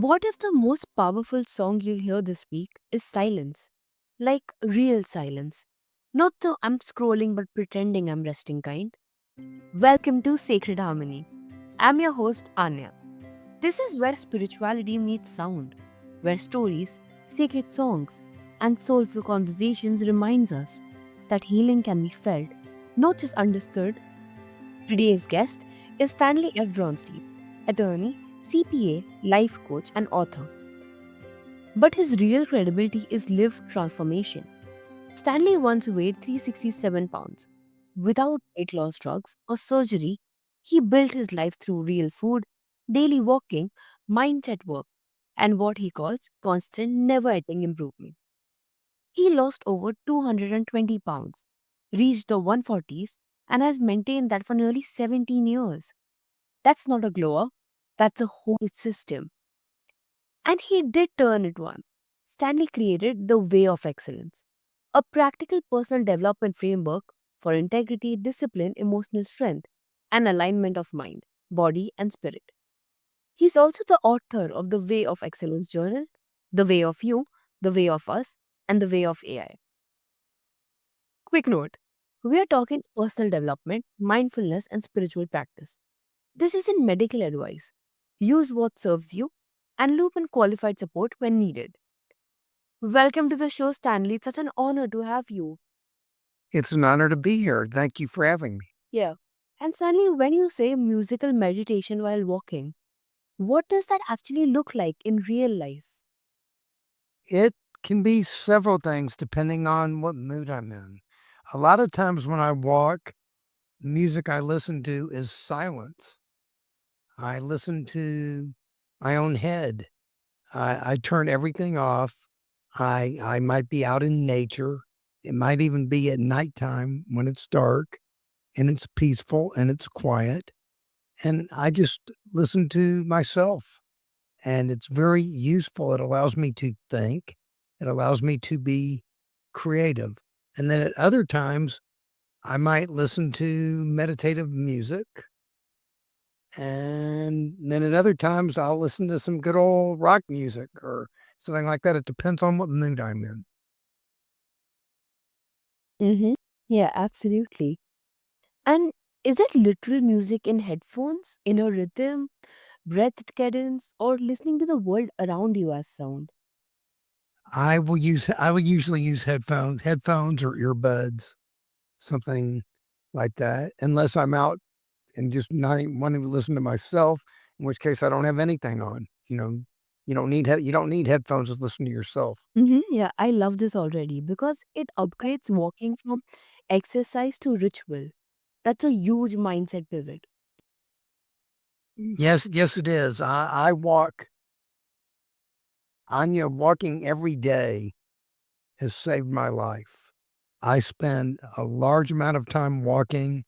What if the most powerful song you'll hear this week is silence? Like real silence. Not the I'm scrolling but pretending I'm resting kind. Welcome to Sacred Harmony. I'm your host, Anya. This is where spirituality meets sound, where stories, sacred songs, and soulful conversations reminds us that healing can be felt, not just understood. Today's guest is Stanley F. Bronstein, attorney, CPA, life coach, and author. But his real credibility is lived transformation. Stanley once weighed 367 pounds. Without weight loss drugs or surgery, he built his life through real food, daily walking, mindset work, and what he calls constant, never ending improvement. He lost over 220 pounds, reached the 140s, and has maintained that for nearly 17 years. That's not a glow up, that's a whole system. And he did turn it on. Stanley created the Way of Excellence, a practical personal development framework for integrity, discipline, emotional strength, and alignment of mind, body, and spirit. He's also the author of the Way of Excellence journal, The Way of You, The Way of Us, and The Way of AI. Quick note, we are talking personal development, mindfulness, and spiritual practice. This isn't medical advice. Use what serves you and loop in qualified support when needed. Welcome to the show, Stanley. It's such an honor to have you. It's an honor to be here. Thank you for having me. Yeah. And Stanley, when you say musical meditation while walking, what does that actually look like in real life? It can be several things depending on what mood I'm in. A lot of times when I walk, the music I listen to is silence. I listen to my own head. I turn everything off. I might be out in nature. It might even be at nighttime when it's dark and it's peaceful and it's quiet. And I just listen to myself. And it's very useful. It allows me to think. It allows me to be creative. And then at other times, I might listen to meditative music. And then at other times, I'll listen to some good old rock music or something like that. It depends on what mood I'm in. Mm-hmm. Yeah, absolutely. And is it literal music in headphones, in a rhythm, breath cadence, or listening to the world around you as sound? I would usually use headphones or earbuds, something like that, unless I'm out and just not even wanting to listen to myself, in which case I don't have anything on. You don't need headphones to listen to yourself. Yeah, I love this already because it upgrades walking from exercise to ritual. That's a huge mindset pivot. Yes, it is. I walk. Anya, walking every day has saved my life. I spend a large amount of time walking.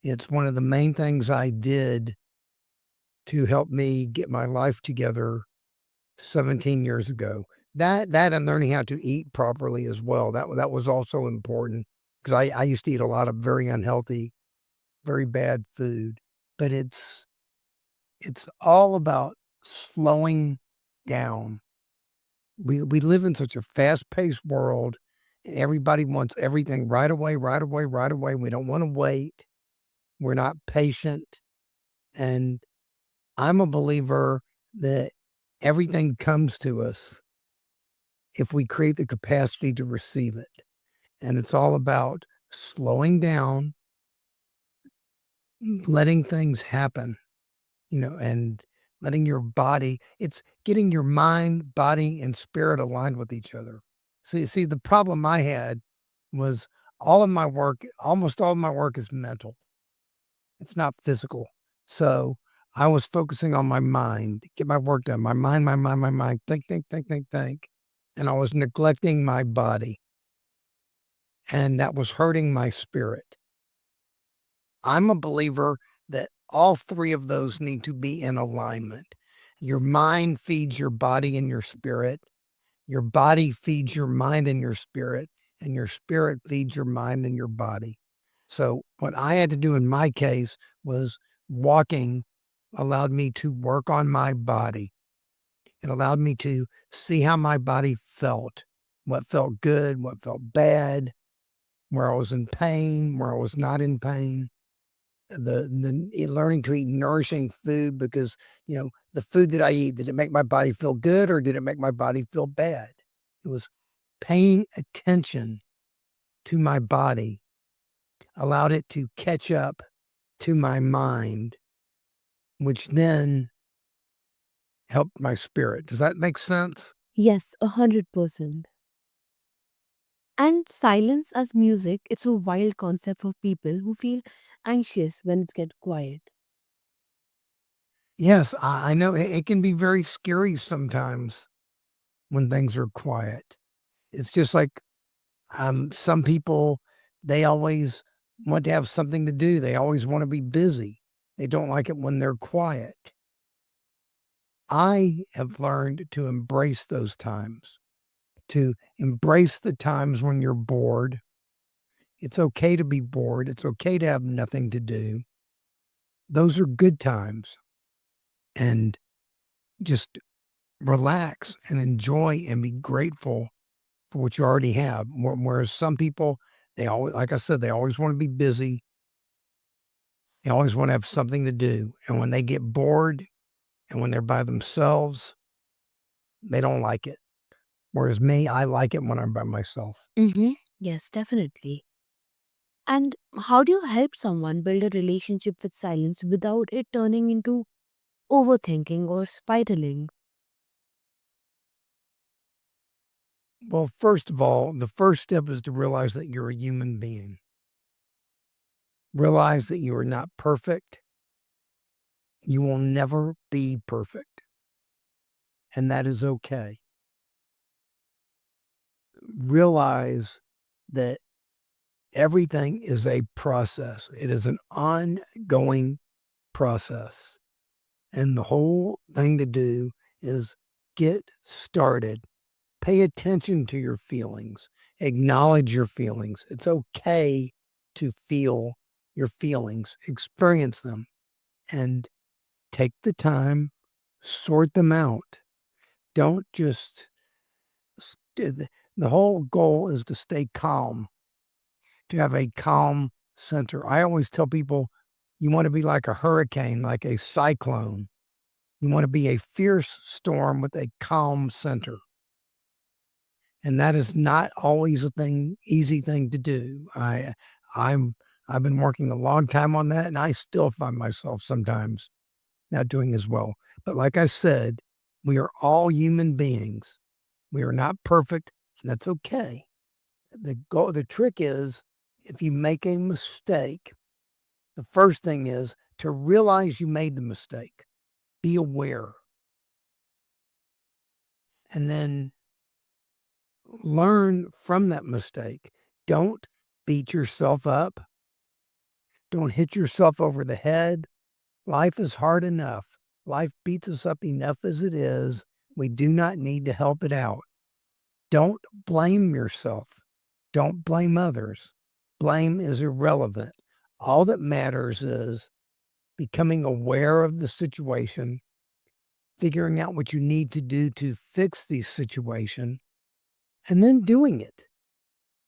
It's one of the main things I did to help me get my life together 17 years ago. That and learning how to eat properly as well. That was also important because I used to eat a lot of very unhealthy, very bad food. But it's all about slowing down. We live in such a fast-paced world, and everybody wants everything right away, right away, right away. We don't want to wait. We're not patient. And I'm a believer that everything comes to us if we create the capacity to receive it. And it's all about slowing down, letting things happen, and letting your body, it's getting your mind, body, and spirit aligned with each other. So you see, the problem I had was almost all of my work is mental. It's not physical. So I was focusing on my mind, get my work done, my mind, think. And I was neglecting my body, and that was hurting my spirit. I'm a believer that all three of those need to be in alignment. Your mind feeds your body and your spirit. Your body feeds your mind and your spirit feeds your mind and your body. So, what I had to do in my case was walking allowed me to work on my body. It allowed me to see how my body felt, what felt good, what felt bad, where I was in pain, where I was not in pain. The learning to eat nourishing food because, the food that I eat, did it make my body feel good or did it make my body feel bad? It was paying attention to my body, allowed it to catch up to my mind, which then helped my spirit. Does that make sense? Yes, 100%. And silence as music, it's a wild concept for people who feel anxious when it's get quiet. Yes, I know it can be very scary sometimes when things are quiet. It's just like some people, they always want to have something to do. They always want to be busy. They don't like it when they're quiet. I have learned to embrace those times, to embrace the times when you're bored. It's okay to be bored. It's okay to have nothing to do. Those are good times. And just relax and enjoy and be grateful for what you already have. Whereas some people, they always, like I said, they always want to be busy. They always want to have something to do. And when they get bored and when they're by themselves, they don't like it. Whereas me, I like it when I'm by myself. Mm-hmm. Yes, definitely. And how do you help someone build a relationship with silence without it turning into overthinking or spiraling? Well, first of all, the first step is to realize that you're a human being. Realize that you are not perfect. You will never be perfect. And that is okay. Realize that everything is a process. It is an ongoing process. And the whole thing to do is get started. Pay attention to your feelings. Acknowledge your feelings. It's okay to feel your feelings, experience them, and take the time, sort them out. Don't just, the whole goal is to stay calm, to have a calm center. I always tell people you want to be like a hurricane, like a cyclone. You want to be a fierce storm with a calm center. And that is not always easy thing to do. I'm I've been working a long time on that and I still find myself sometimes not doing as well. But like I said, we are all human beings. We are not perfect, and that's okay. The trick is if you make a mistake, the first thing is to realize you made the mistake. Be aware. And then learn from that mistake. Don't beat yourself up. Don't hit yourself over the head. Life is hard enough. Life beats us up enough as it is. We do not need to help it out. Don't blame yourself. Don't blame others. Blame is irrelevant. All that matters is becoming aware of the situation, figuring out what you need to do to fix the situation, and then doing it.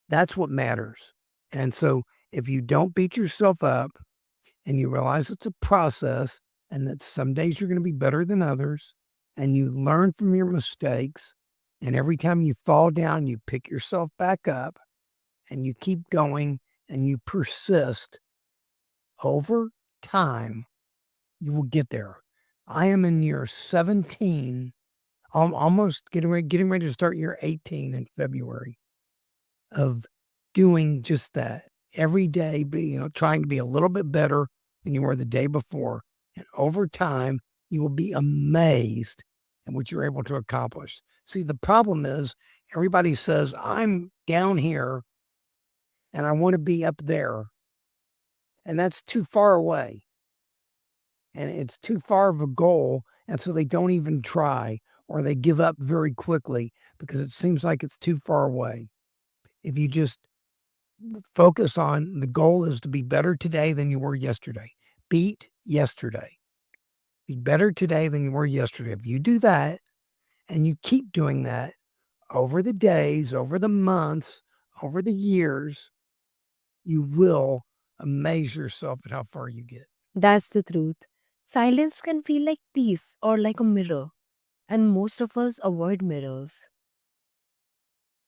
That's what matters. And so if you don't beat yourself up and you realize it's a process and that some days you're going to be better than others and you learn from your mistakes, and every time you fall down, you pick yourself back up and you keep going and you persist over time, you will get there. I am in year 17, almost getting ready to start year 18 in February of doing just that every day, trying to be a little bit better than you were the day before. And over time, you will be amazed at what you're able to accomplish. See, the problem is everybody says, I'm down here and I want to be up there. And that's too far away. And it's too far of a goal. And so they don't even try or they give up very quickly because it seems like it's too far away. If you just focus on the goal is to be better today than you were yesterday. Beat yesterday. Be better today than you were yesterday. If you do that, And you keep doing that over the days, over the months, over the years, you will amaze yourself at how far you get. That's the truth. Silence can feel like peace or like a mirror, and most of us avoid mirrors.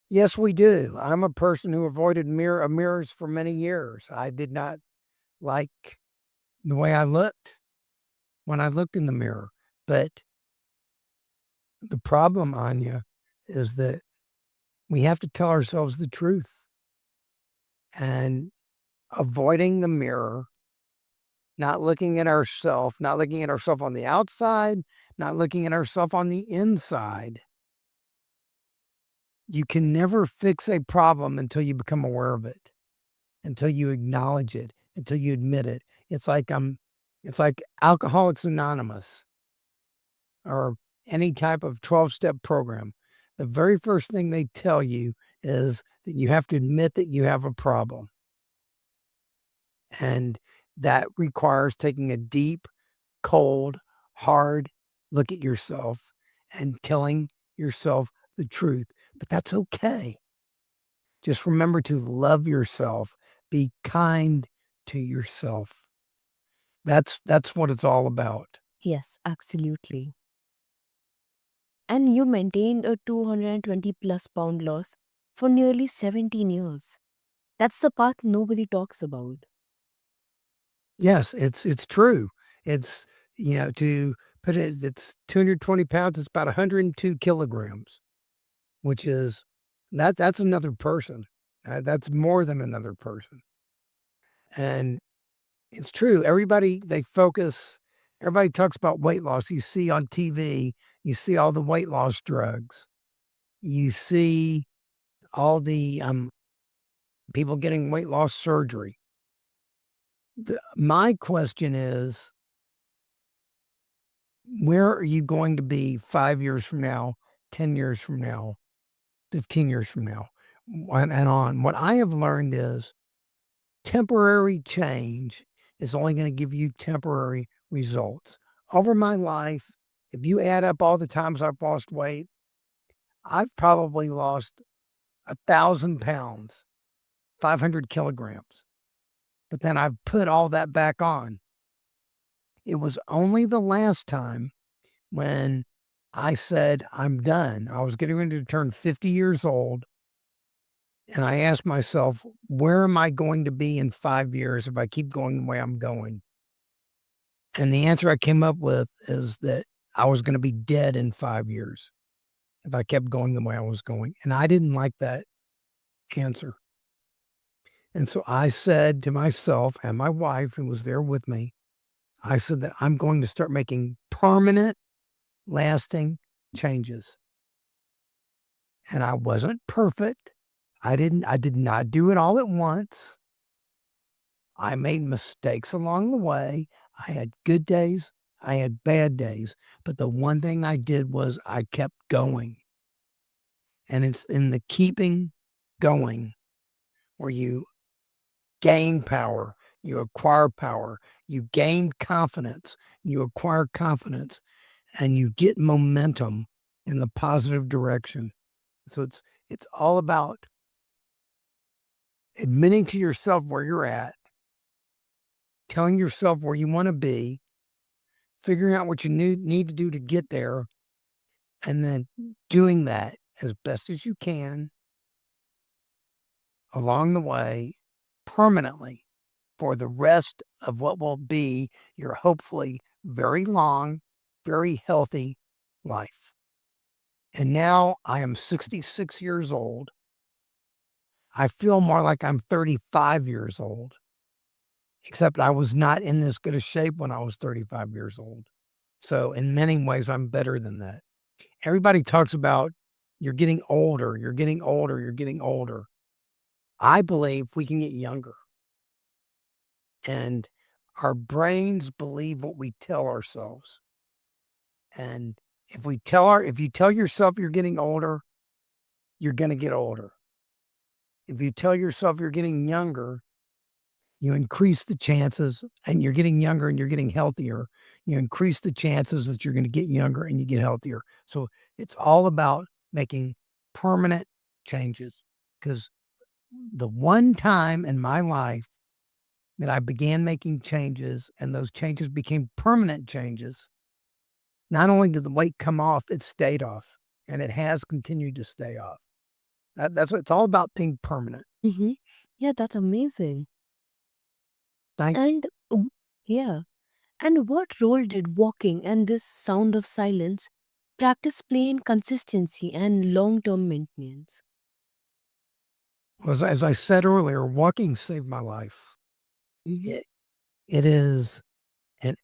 Yes, we do. I'm a person who avoided mirrors for many years. I did not like the way I looked when I looked in the mirror. But the problem, Anya, is that we have to tell ourselves the truth. And avoiding the mirror, not looking at ourselves, not looking at ourselves on the outside, not looking at ourselves on the inside. You can never fix a problem until you become aware of it, until you acknowledge it, until you admit it. It's like Alcoholics Anonymous or any type of 12-step program. The very first thing they tell you is that you have to admit that you have a problem. And that requires taking a deep, cold, hard look at yourself and telling yourself the truth. But that's okay. Just remember to love yourself, be kind to yourself. That's what it's all about. Yes, absolutely. And you maintained a 220 plus pound loss for nearly 17 years. That's the path nobody talks about. Yes, it's true. It's to put it, it's 220 pounds, it's about 102 kilograms, which is that's another person. That's more than another person. And it's true. Everybody talks about weight loss. You see on TV, you see all the weight loss drugs. You see all the people getting weight loss surgery. My question is, where are you going to be 5 years from now, 10 years from now, 15 years from now, and on? What I have learned is temporary change is only going to give you temporary results. Over my life, if you add up all the times I've lost weight, I've probably lost 1,000 pounds, 500 kilograms. But then I've put all that back on. It was only the last time when I said, I'm done. I was getting ready to turn 50 years old. And I asked myself, where am I going to be in 5 years if I keep going the way I'm going? And the answer I came up with is that I was going to be dead in 5 years if I kept going the way I was going. And I didn't like that answer. And so I said to myself and my wife, who was there with me, I said that I'm going to start making permanent, lasting changes. And I wasn't perfect. I did not do it all at once. I made mistakes along the way. I had good days. I had bad days. But the one thing I did was I kept going. And it's in the keeping going where you gain power, you acquire power, you gain confidence, you acquire confidence, and you get momentum in the positive direction. So it's all about admitting to yourself where you're at, telling yourself where you want to be, figuring out what you need to do to get there, and then doing that as best as you can along the way permanently for the rest of what will be your hopefully very long, very healthy life. And now I am 66 years old. I feel more like I'm 35 years old, except I was not in this good a shape when I was 35 years old. So in many ways, I'm better than that. Everybody talks about you're getting older, you're getting older, you're getting older. I believe we can get younger. And our brains believe what we tell ourselves. And if you tell yourself you're getting older, you're going to get older. If you tell yourself you're getting younger, you increase the chances, and you're getting younger and you're getting healthier. You increase the chances that you're going to get younger and you get healthier. So it's all about making permanent changes, because the one time in my life that I began making changes and those changes became permanent changes, not only did the weight come off, it stayed off, and it has continued to stay off. That's what it's all about, being permanent. Mm-hmm. Yeah, that's amazing. Thank And yeah. And what role did walking and this sound of silence practice play in consistency and long term maintenance? as I said earlier, walking saved my life. Hmm. It is an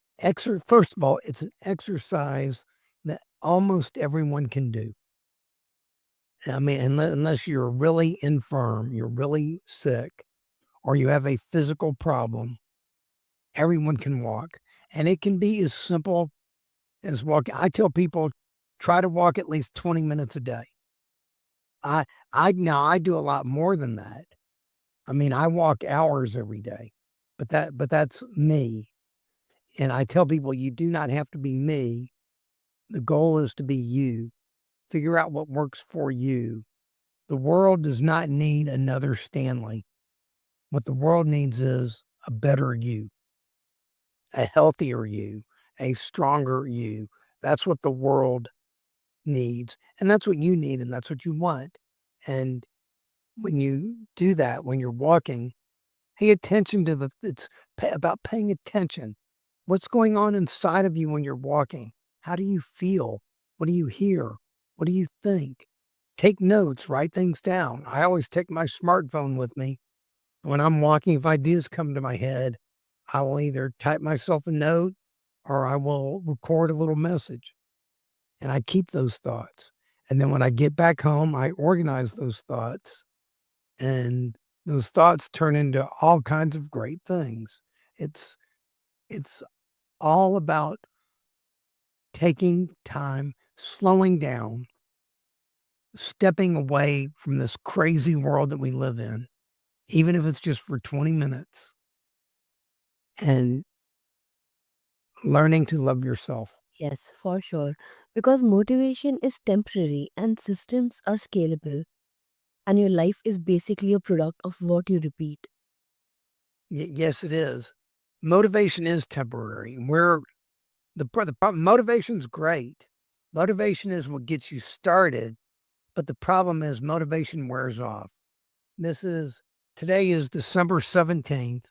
first of all, it's an exercise that almost everyone can do. I mean, unless you're really infirm, you're really sick, or you have a physical problem, everyone can walk. And it can be as simple as walking. I tell people, try to walk at least 20 minutes a day. I I do a lot more than that. I mean, I walk hours every day, but that's me. And I tell people, you do not have to be me. The goal is to be you. Figure out what works for you. The world does not need another Stanley. What the world needs is a better you, a healthier you, a stronger you. That's what the world needs. And that's what you need. And that's what you want. And when you do that, when you're walking, pay attention to about paying attention. What's going on inside of you when you're walking? How do you feel? What do you hear? What do you think? Take notes, write things down. I always take my smartphone with me. When I'm walking, if ideas come to my head, I will either type myself a note or I will record a little message, and I keep those thoughts. And then when I get back home, I organize those thoughts, and those thoughts turn into all kinds of great things. It's it's all about taking time, slowing down, stepping away from this crazy world that we live in, even if it's just for 20 minutes, and learning to love yourself. Yes, for sure. Because motivation is temporary and systems are scalable, and your life is basically a product of what you repeat. Yes, it is. Motivation is temporary. We're the problem. Motivation's great. Motivation is what gets you started, but the problem is motivation wears off. This is Today is December 17th.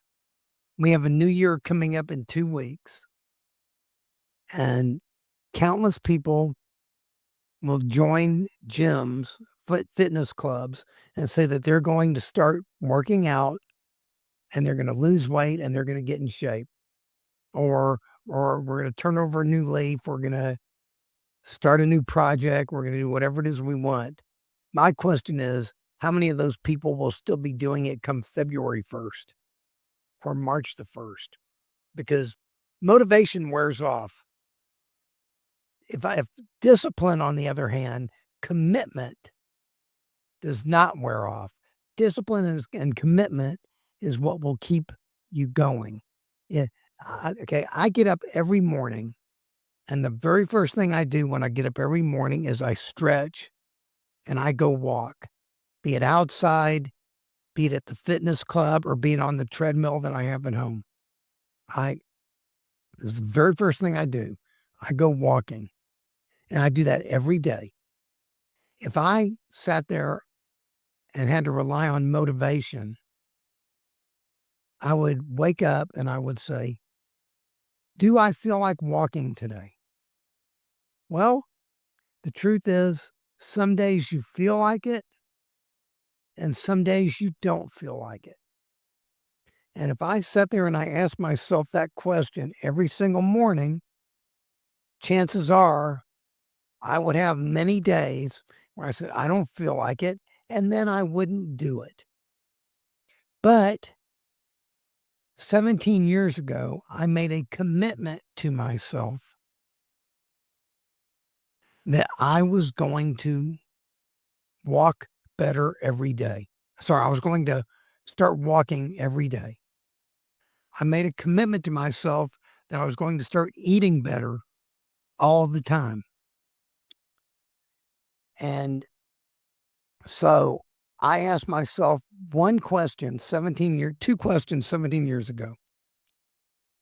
We have a new year coming up in 2 weeks, and countless people will join gyms, fitness clubs, and say that they're going to start working out and they're going to lose weight and they're going to get in shape, or we're going to turn over a new leaf, we're going to start a new project, we're going to do whatever it is we want. My question is, how many of those people will still be doing it come February 1st or March the 1st? Because motivation wears off. If discipline, on the other hand, commitment does not wear off. Discipline and commitment is what will keep you going. Yeah. Okay. I get up every morning, and the very first thing I do when I get up every morning is I stretch and I go walk, be it outside, be it at the fitness club, or be it on the treadmill that I have at home. I This is the very first thing I do. I go walking, and I do that every day. If I sat there and had to rely on motivation, I would wake up and I would say, do I feel like walking today? Well, the truth is, some days you feel like it, and some days you don't feel like it. And if I sat there and I asked myself that question every single morning, chances are I would have many days where I said, I don't feel like it, and then I wouldn't do it. But 17 years ago, I made a commitment to myself that I was going to walk better every day. Sorry, I was going to start walking every day. I made a commitment to myself that I was going to start eating better all the time. And so I asked myself one question 2 questions 17 years ago.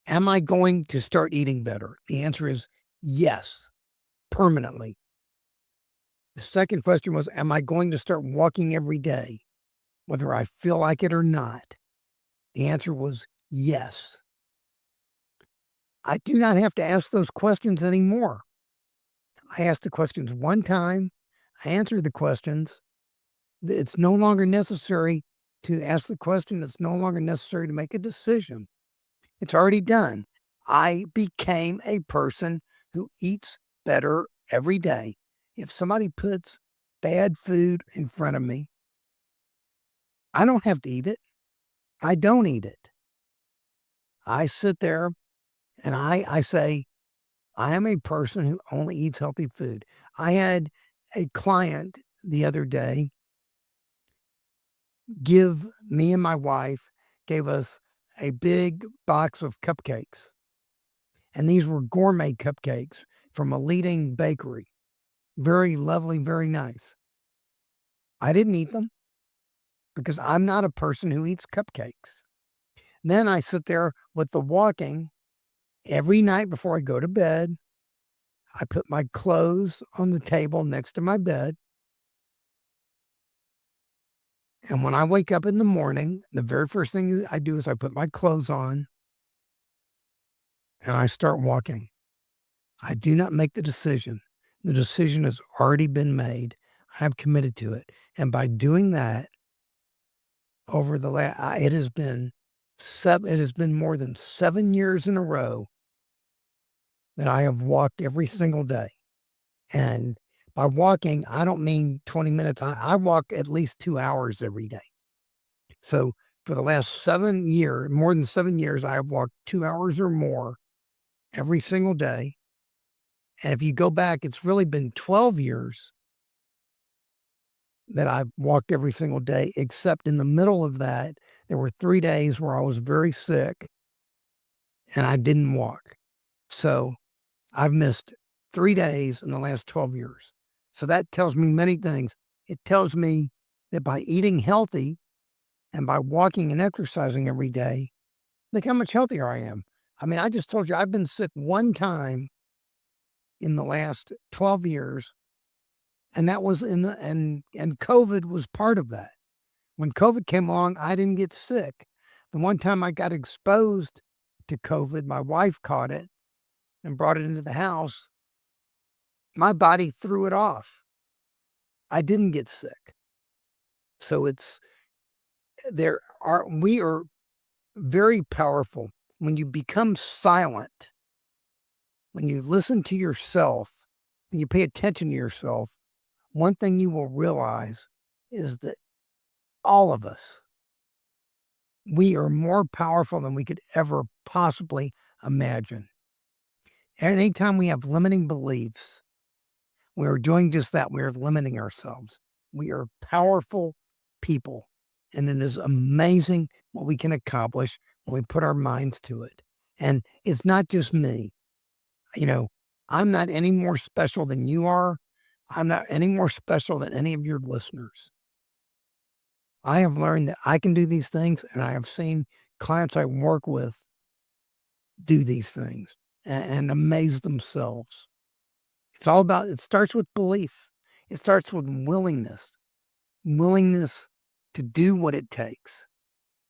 Am I going to start eating better? The answer is yes, permanently. The second question was, am I going to start walking every day, whether I feel like it or not? The answer was yes. I do not have to ask those questions anymore. I asked the questions one time, I answered the questions. It's no longer necessary to ask the question. It's no longer necessary to make a decision. It's already done. I became a person who eats better every day. If somebody puts bad food in front of me, I don't have to eat it. I don't eat it. I sit there and I say, I am a person who only eats healthy food. I had a client the other day give me and my wife gave us a big box of cupcakes. And these were gourmet cupcakes from a leading bakery. Very lovely, very nice. I didn't eat them because I'm not a person who eats cupcakes. Then I sit there with the walking every night before I go to bed. I put my clothes on the table next to my bed. And when I wake up in the morning, the very first thing I do is I put my clothes on and I start walking. I do not make the decision. The decision has already been made. I have committed to it. And by doing that, over the last, it has been more than 7 years in a row that I have walked every single day. And by walking, I don't mean 20 minutes. I walk at least 2 hours every day. So for the last 7 years, more than 7 years, I have walked 2 hours or more every single day. And if you go back, it's really been 12 years that I've walked every single day, except in the middle of that, there were 3 days where I was very sick and I didn't walk. So I've missed 3 days in the last 12 years. So that tells me many things. It tells me that by eating healthy and by walking and exercising every day, look how much healthier I am. I mean, I just told you I've been sick one time in the last 12 years, and that was and COVID was part of that. When COVID came along, I didn't get sick. The one time I got exposed to COVID, my wife caught it and brought it into the house. My body threw it off. I didn't get sick. So we are very powerful. When you become silent, when you listen to yourself, when you pay attention to yourself, one thing you will realize is that all of us, we are more powerful than we could ever possibly imagine. Anytime we have limiting beliefs, we are doing just that. We are limiting ourselves. We are powerful people. And it is amazing what we can accomplish when we put our minds to it. And it's not just me. You know, I'm not any more special than you are. I'm not any more special than any of your listeners. I have learned that I can do these things, and I have seen clients I work with do these things and amaze themselves. It starts with belief. It starts with willingness to do what it takes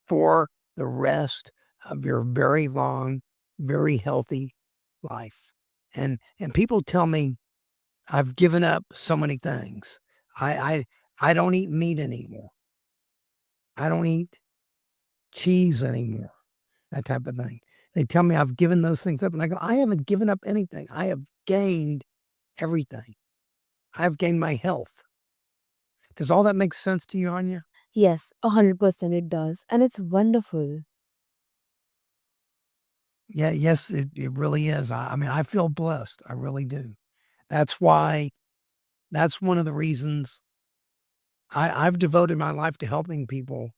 for the rest of your very long, very healthy life. And people tell me I've given up so many things. I don't eat meat anymore. I don't eat cheese anymore. That type of thing. They tell me I've given those things up, and I go, I haven't given up anything. I have gained everything. I've gained my health. Does all that make sense to you, Anya? Yes, 100% it does. And it's wonderful. Yeah, yes, it really is. I mean, I feel blessed. I really do. That's why, that's one of the reasons I've devoted my life to helping people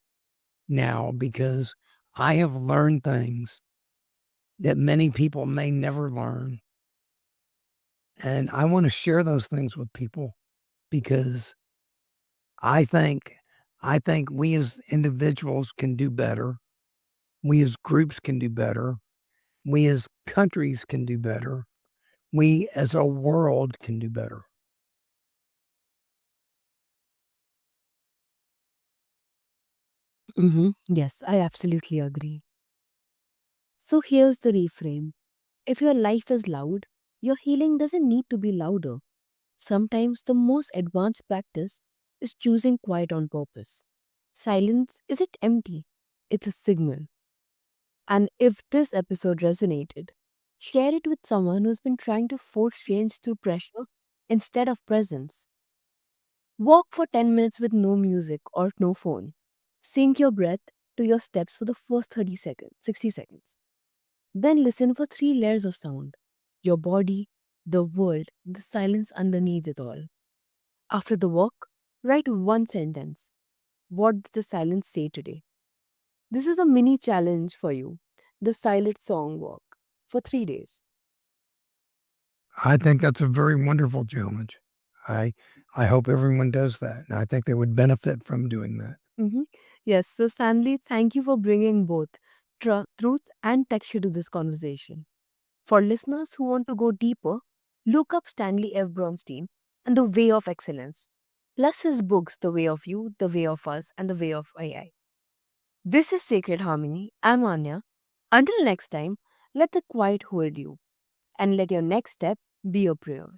now because I have learned things that many people may never learn. And I want to share those things with people because I think I think we as individuals can do better. We as groups can do better. We as countries can do better. We as a world can do better. Yes, I absolutely agree. So here's the reframe. If your life is loud, your healing doesn't need to be louder. Sometimes the most advanced practice is choosing quiet on purpose. Silence isn't empty, it's a signal. And if this episode resonated, share it with someone who's been trying to force change through pressure instead of presence. Walk for 10 minutes with no music or no phone. Sync your breath to your steps for the first 30 seconds, 60 seconds. Then listen for three layers of sound: your body, the world, the silence underneath it all. After the walk, write one sentence. What did the silence say today? This is a mini challenge for you. The silent song walk for 3 days. I think that's a very wonderful challenge. I I hope everyone does that. And I think they would benefit from doing that. Mhm. Yes, so Stanley, thank you for bringing both truth and texture to this conversation. For listeners who want to go deeper, look up Stanley F. Bronstein and The Way of Excellence, plus his books The Way of You, The Way of Us, and The Way of AI. This is Sacred Harmony. I'm Anya. Until next time, let the quiet hold you and let your next step be a prayer.